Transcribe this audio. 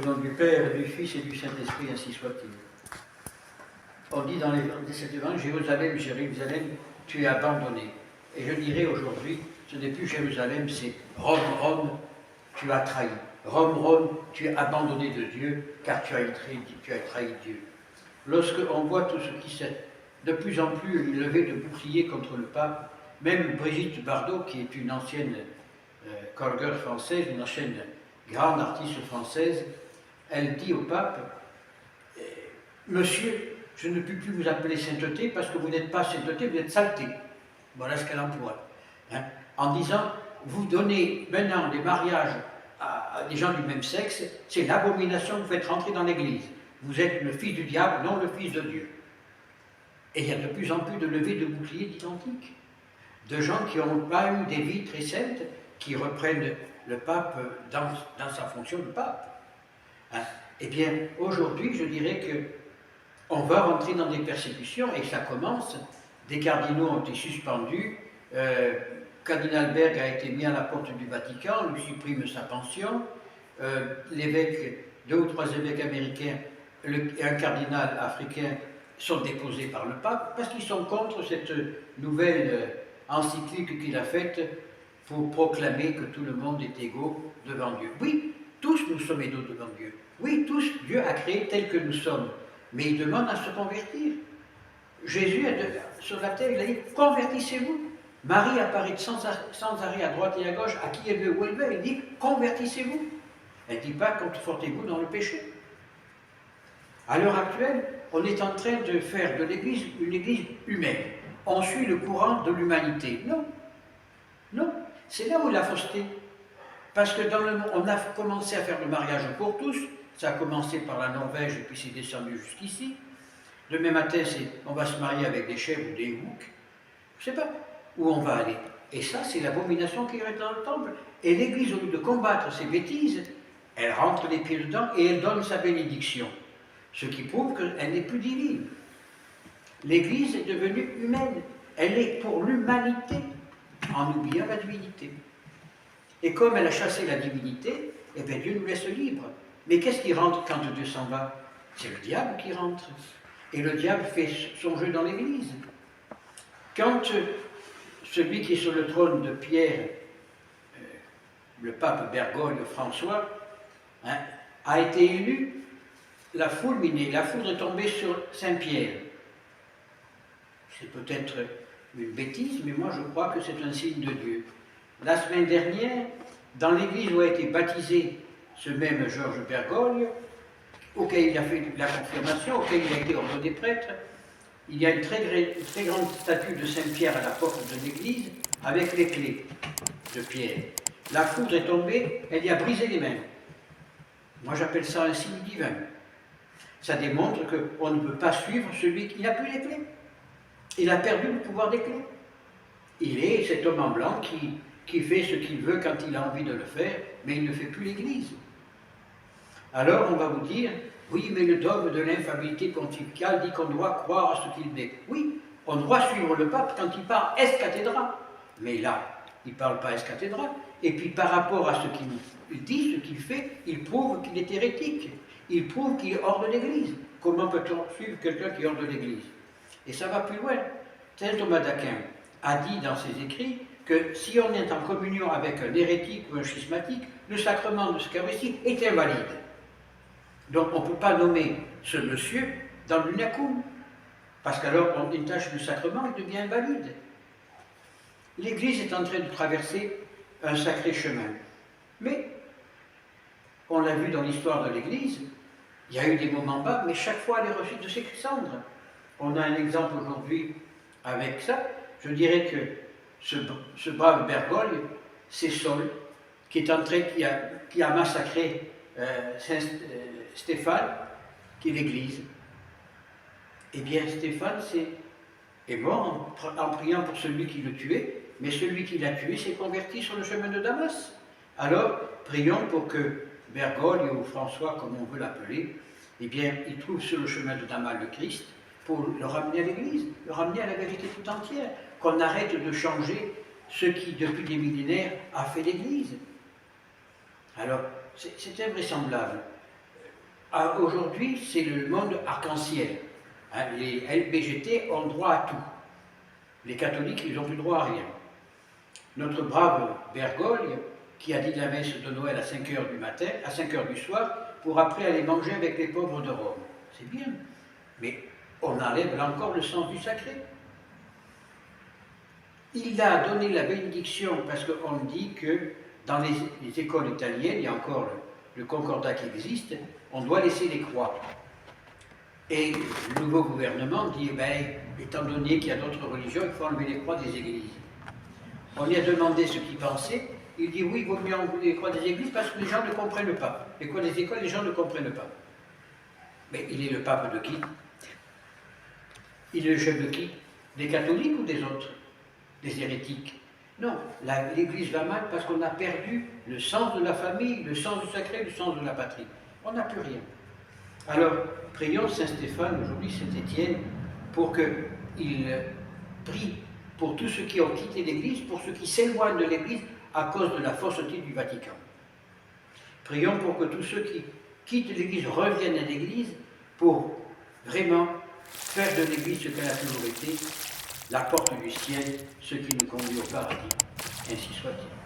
Au nom du Père, du Fils et du Saint-Esprit, ainsi soit-il. On dit dans cet évangile, Jérusalem, Jérusalem, tu es abandonné. Et je dirais aujourd'hui, ce n'est plus Jérusalem, c'est Rome, Rome, tu as trahi. Rome, Rome, tu es abandonné de Dieu, car tu as trahi Dieu. Lorsqu'on voit tout ce qui s'est de plus en plus levé de boucliers contre le pape, même Brigitte Bardot, qui est une ancienne chorale française, une ancienne grande artiste française, elle dit au pape, monsieur, je ne puis plus vous appeler sainteté parce que vous n'êtes pas sainteté, vous êtes saleté. Voilà ce qu'elle emploie. Hein, en disant, vous donnez maintenant des mariages à des gens du même sexe, c'est l'abomination que vous faites rentrer dans l'Église. Vous êtes le fils du diable, non le fils de Dieu. Et il y a de plus en plus de levées de boucliers identiques, de gens qui n'ont pas eu des vies très saintes, qui reprennent le pape dans sa fonction de pape. Hein? Eh bien, aujourd'hui, je dirais qu'on va rentrer dans des persécutions, et ça commence. Des cardinaux ont été suspendus, Cardinal Berg a été mis à la porte du Vatican, lui supprime sa pension, l'évêque, 2 ou 3 évêques américains et un cardinal africain sont déposés par le pape, parce qu'ils sont contre cette nouvelle encyclique qu'il a faite pour proclamer que tout le monde est égaux devant Dieu. Oui, tous nous sommes égaux devant Dieu. Oui, tous, Dieu a créé tels que nous sommes, mais il demande à se convertir. Jésus, sur la terre, il a dit, convertissez-vous. Marie apparaît sans arrêt à droite et à gauche, à qui elle veut, où elle veut, elle dit, convertissez-vous. Elle ne dit pas, confortez-vous dans le péché. À l'heure actuelle, on est en train de faire de l'Église une Église humaine. On suit le courant de l'humanité. Non, non, c'est là où la fausseté. Parce que dans le monde, on a commencé à faire le mariage pour tous. Ça a commencé par la Norvège et puis c'est descendu jusqu'ici. Demain matin, on va se marier avec des chèvres ou des boucs. Je ne sais pas où on va aller. Et ça, c'est l'abomination qui reste dans le temple. Et l'Église, au lieu de combattre ces bêtises, elle rentre les pieds dedans et elle donne sa bénédiction. Ce qui prouve qu'elle n'est plus divine. L'Église est devenue humaine. Elle est pour l'humanité, en oubliant la divinité. Et comme elle a chassé la divinité, eh bien Dieu nous laisse libre. Mais qu'est-ce qui rentre quand Dieu s'en va? C'est le diable qui rentre. Et le diable fait son jeu dans l'Église. Quand celui qui est sur le trône de Pierre, le pape Bergogne François, hein, a été élu, la foule est tombée sur Saint-Pierre. C'est peut-être une bêtise, mais moi je crois que c'est un signe de Dieu. La semaine dernière, dans l'église où a été baptisé ce même Georges Bergogne, auquel il a fait la confirmation, auquel il a été ordonné prêtre, il y a une très grande statue de Saint-Pierre à la porte de l'église avec les clés de Pierre. La foudre est tombée, elle y a brisé les mains. Moi j'appelle ça un signe divin. Ça démontre qu'on ne peut pas suivre celui qui n'a plus les clés. Il a perdu le pouvoir des clés. Il est cet homme en blanc qui fait ce qu'il veut quand il a envie de le faire, mais il ne fait plus l'Église. Alors on va vous dire, oui, mais le dogme de l'infaillibilité pontificale dit qu'on doit croire à ce qu'il dit. Oui, on doit suivre le pape quand il parle es cathedra. Mais là, il ne parle pas es cathedra. Et puis par rapport à ce qu'il dit, ce qu'il fait, il prouve qu'il est hérétique. Il prouve qu'il est hors de l'Église. Comment peut-on suivre quelqu'un qui est hors de l'Église? Et ça va plus loin. Saint Thomas d'Aquin a dit dans ses écrits que si on est en communion avec un hérétique ou un schismatique, le sacrement de l'Eucharistie est invalide. Donc on ne peut pas nommer ce monsieur dans l'unacum, parce qu'alors on détache le sacrement, il devient invalide. L'Église est en train de traverser un sacré chemin. Mais, on l'a vu dans l'histoire de l'Église, il y a eu des moments bas, mais chaque fois elle est reçue de ses cendres. On a un exemple aujourd'hui avec ça. Je dirais que ce brave Bergogne, c'est Saul, qui a massacré Saint Stéphane, qui est l'Église. Eh bien, Stéphane est mort en priant pour celui qui le tuait, mais celui qui l'a tué s'est converti sur le chemin de Damas. Alors, prions pour que Bergogne ou François, comme on veut l'appeler, eh bien, il trouve sur le chemin de Damas le Christ pour le ramener à l'Église, le ramener à la vérité tout entière, qu'on arrête de changer ce qui, depuis des millénaires, a fait l'Église. Alors, c'est invraisemblable. Aujourd'hui, c'est le monde arc-en-ciel. Hein, les LBGT ont droit à tout. Les catholiques, ils n'ont plus droit à rien. Notre brave Bergogne, qui a dit la messe de Noël à 5 h du matin, à 5 h du soir, pour après aller manger avec les pauvres de Rome. C'est bien. Mais on enlève là encore le sens du sacré. Il a donné la bénédiction parce qu'on dit que dans les écoles italiennes, il y a encore le concordat qui existe, on doit laisser les croix. Et le nouveau gouvernement dit, étant donné qu'il y a d'autres religions, il faut enlever les croix des églises. On lui a demandé ce qu'il pensait, il dit oui, il vaut mieux enlever les croix des églises parce que les gens ne comprennent pas. Les croix des écoles, les gens ne comprennent pas. Mais il est le pape de qui? Il est le chef de qui? Des catholiques ou des autres? Des hérétiques? Non, l'Église va mal parce qu'on a perdu le sens de la famille, le sens du sacré, le sens de la patrie. On n'a plus rien. Alors, prions Saint Stéphane, aujourd'hui Saint Étienne, pour qu'il prie pour tous ceux qui ont quitté l'Église, pour ceux qui s'éloignent de l'Église à cause de la fausseté du Vatican. Prions pour que tous ceux qui quittent l'Église reviennent à l'Église pour vraiment faire de l'Église ce qu'elle a toujours été, la porte du ciel, ce qui nous conduit au paradis. Ainsi soit-il.